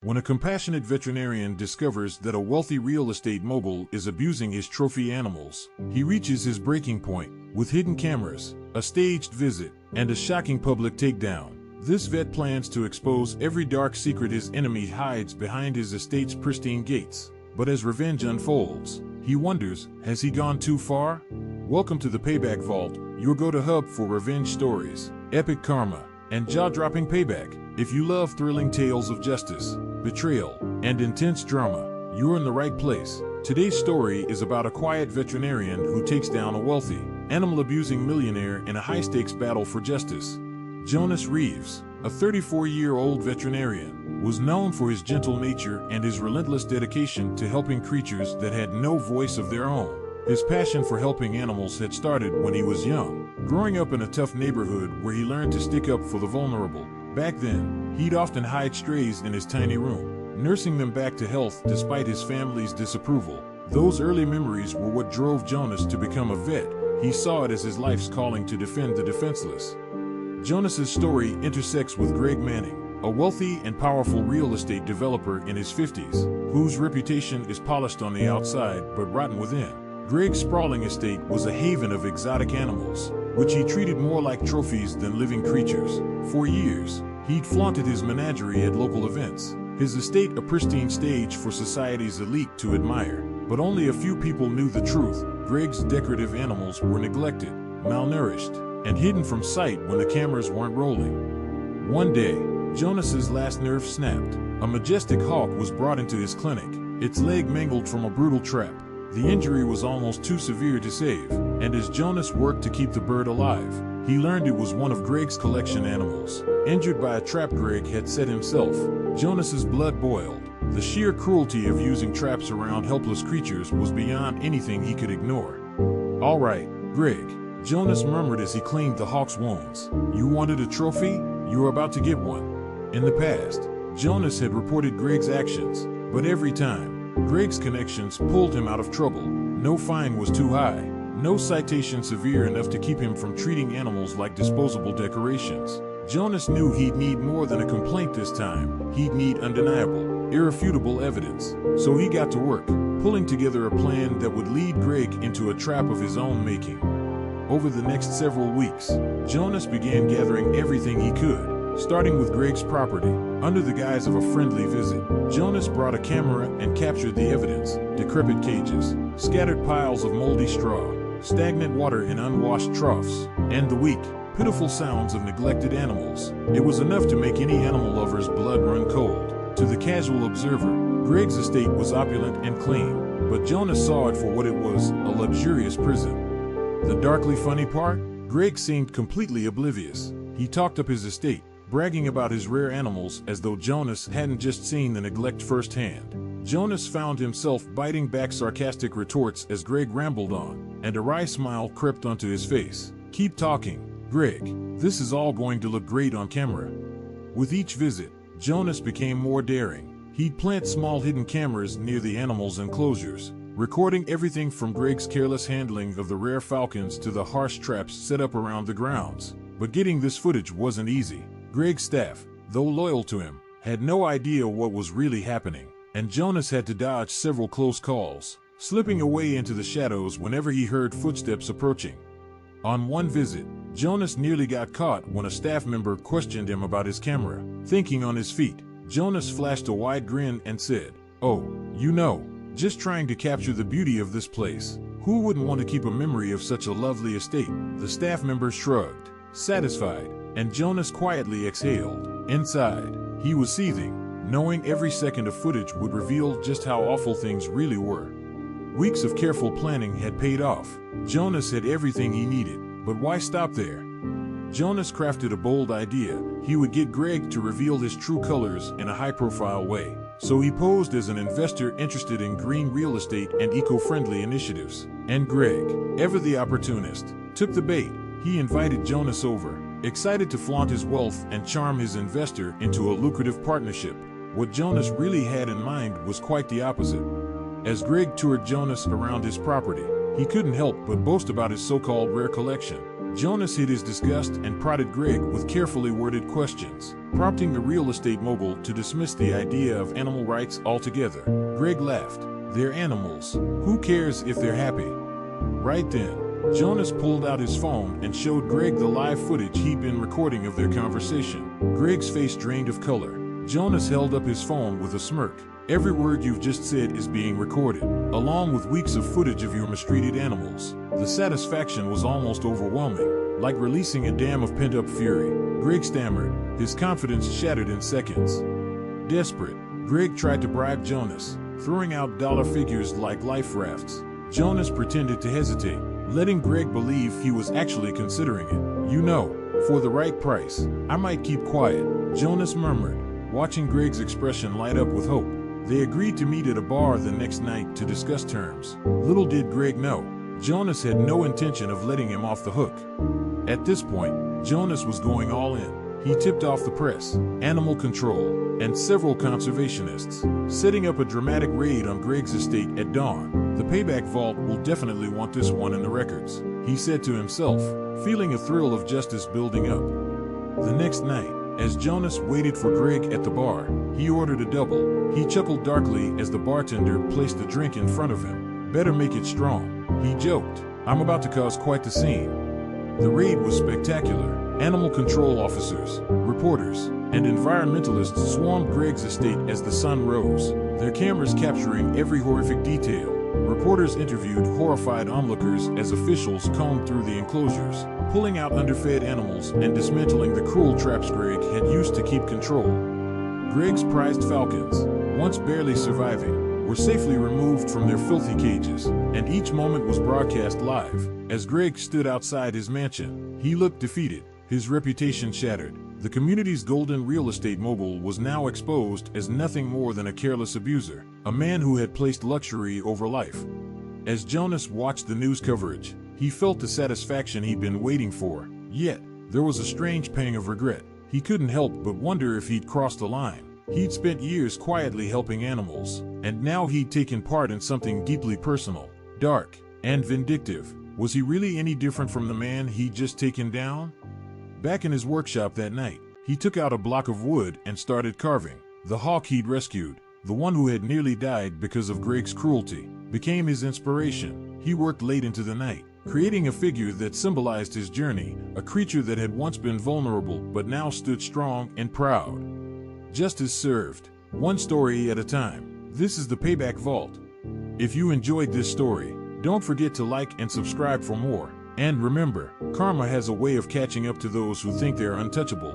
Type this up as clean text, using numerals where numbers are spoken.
when a compassionate veterinarian discovers that a wealthy real estate mogul is abusing his trophy animals. He reaches his breaking point with hidden cameras, a staged visit, and a shocking public takedown. This vet plans to expose every dark secret his enemy hides behind his estate's pristine gates. But as revenge unfolds, he wonders, has he gone too far? Welcome to the Payback Vault, your go-to hub for revenge stories, epic karma, and jaw-dropping payback. If you love thrilling tales of justice, betrayal, and intense drama, you're in the right place. Today's story is about a quiet veterinarian who takes down a wealthy, animal-abusing millionaire in a high-stakes battle for justice. Jonas Reeves, a 34-year-old veterinarian, was known for his gentle nature and his relentless dedication to helping creatures that had no voice of their own. His passion for helping animals had started when he was young, growing up in a tough neighborhood where he learned to stick up for the vulnerable. Back then, he'd often hide strays in his tiny room, nursing them back to health despite his family's disapproval. Those early memories were what drove Jonas to become a vet. He saw it as his life's calling to defend the defenseless. Jonas's story intersects with Greg Manning, a wealthy and powerful real estate developer in his 50s, whose reputation is polished on the outside but rotten within. Greg's sprawling estate was a haven of exotic animals, which he treated more like trophies than living creatures. For years, he'd flaunted his menagerie at local events, his estate a pristine stage for society's elite to admire. But only a few people knew the truth. Greg's decorative animals were neglected, malnourished, and hidden from sight when the cameras weren't rolling. One day, Jonas's last nerve snapped. A majestic hawk was brought into his clinic, its leg mangled from a brutal trap. The injury was almost too severe to save, and as Jonas worked to keep the bird alive, he learned it was one of Greg's collection animals, injured by a trap Greg had set himself. Jonas's blood boiled. The sheer cruelty of using traps around helpless creatures was beyond anything he could ignore. "All right, Greg," Jonas murmured as he cleaned the hawk's wounds. "You wanted a trophy? You're about to get one." In the past, Jonas had reported Greg's actions, but every time, Greg's connections pulled him out of trouble. No fine was too high, no citation severe enough to keep him from treating animals like disposable decorations. Jonas knew he'd need more than a complaint this time. He'd need undeniable, irrefutable evidence. So he got to work, pulling together a plan that would lead Greg into a trap of his own making. Over the next several weeks, Jonas began gathering everything he could, starting with Greg's property. Under the guise of a friendly visit, Jonas brought a camera and captured the evidence: decrepit cages, scattered piles of moldy straw, stagnant water in unwashed troughs, and the weak, pitiful sounds of neglected animals. It was enough to make any animal lover's blood run cold. To the casual observer, Greg's estate was opulent and clean, but Jonas saw it for what it was: a luxurious prison. The darkly funny part? Greg seemed completely oblivious. He talked up his estate, bragging about his rare animals as though Jonas hadn't just seen the neglect firsthand. Jonas found himself biting back sarcastic retorts as Greg rambled on, and a wry smile crept onto his face. "Keep talking, Greg. This is all going to look great on camera." With each visit, Jonas became more daring. He'd plant small hidden cameras near the animals' enclosures, recording everything from Greg's careless handling of the rare falcons to the harsh traps set up around the grounds. But getting this footage wasn't easy. Greg's staff, though loyal to him, had no idea what was really happening, and Jonas had to dodge several close calls, slipping away into the shadows whenever he heard footsteps approaching. On one visit, Jonas nearly got caught when a staff member questioned him about his camera. Thinking on his feet, Jonas flashed a wide grin and said, "Oh, just trying to capture the beauty of this place. Who wouldn't want to keep a memory of such a lovely estate?" The staff member shrugged, satisfied, and Jonas quietly exhaled. Inside, he was seething, knowing every second of footage would reveal just how awful things really were. Weeks of careful planning had paid off. Jonas had everything he needed, but why stop there? Jonas crafted a bold idea. He would get Greg to reveal his true colors in a high-profile way. So he posed as an investor interested in green real estate and eco-friendly initiatives. And Greg, ever the opportunist, took the bait. He invited Jonas over, excited to flaunt his wealth and charm his investor into a lucrative partnership. What Jonas really had in mind was quite the opposite. As Greg toured Jonas around his property, he couldn't help but boast about his so-called rare collection. Jonas hid his disgust and prodded Greg with carefully worded questions, prompting the real estate mogul to dismiss the idea of animal rights altogether. Greg laughed. "They're animals. Who cares if they're happy?" Right then, Jonas pulled out his phone and showed Greg the live footage he'd been recording of their conversation. Greg's face drained of color. Jonas held up his phone with a smirk. "Every word you've just said is being recorded, along with weeks of footage of your mistreated animals." The satisfaction was almost overwhelming, like releasing a dam of pent-up fury. Greg stammered, his confidence shattered in seconds. Desperate, Greg tried to bribe Jonas, throwing out dollar figures like life rafts. Jonas pretended to hesitate, letting Greg believe he was actually considering it. "You know, for the right price, I might keep quiet," Jonas murmured, watching Greg's expression light up with hope. They agreed to meet at a bar the next night to discuss terms. Little did Greg know, Jonas had no intention of letting him off the hook. At this point, Jonas was going all in. He tipped off the press, animal control, and several conservationists, setting up a dramatic raid on Greg's estate at dawn. "The Payback Vault will definitely want this one in the records," he said to himself, feeling a thrill of justice building up. The next night, as Jonas waited for Greg at the bar, he ordered a double. He chuckled darkly as the bartender placed a drink in front of him. "Better make it strong," he joked. "I'm about to cause quite the scene." The raid was spectacular. Animal control officers, reporters, and environmentalists swarmed Greg's estate as the sun rose, their cameras capturing every horrific detail. Reporters interviewed horrified onlookers as officials combed through the enclosures, pulling out underfed animals and dismantling the cruel traps Greg had used to keep control. Greg's prized falcons, once barely surviving, were safely removed from their filthy cages, and each moment was broadcast live. As Greg stood outside his mansion, he looked defeated, his reputation shattered. The community's golden real estate mogul was now exposed as nothing more than a careless abuser, a man who had placed luxury over life. As Jonas watched the news coverage, he felt the satisfaction he'd been waiting for, yet there was a strange pang of regret. He couldn't help but wonder if he'd crossed the line. He'd spent years quietly helping animals, and now he'd taken part in something deeply personal, dark, and vindictive. Was he really any different from the man he'd just taken down? Back in his workshop that night, he took out a block of wood and started carving. The hawk he'd rescued, the one who had nearly died because of Greg's cruelty, became his inspiration. He worked late into the night, creating a figure that symbolized his journey, a creature that had once been vulnerable but now stood strong and proud. Justice served, one story at a time. This is the Payback Vault. If you enjoyed this story, don't forget to like and subscribe for more. And remember, karma has a way of catching up to those who think they're untouchable.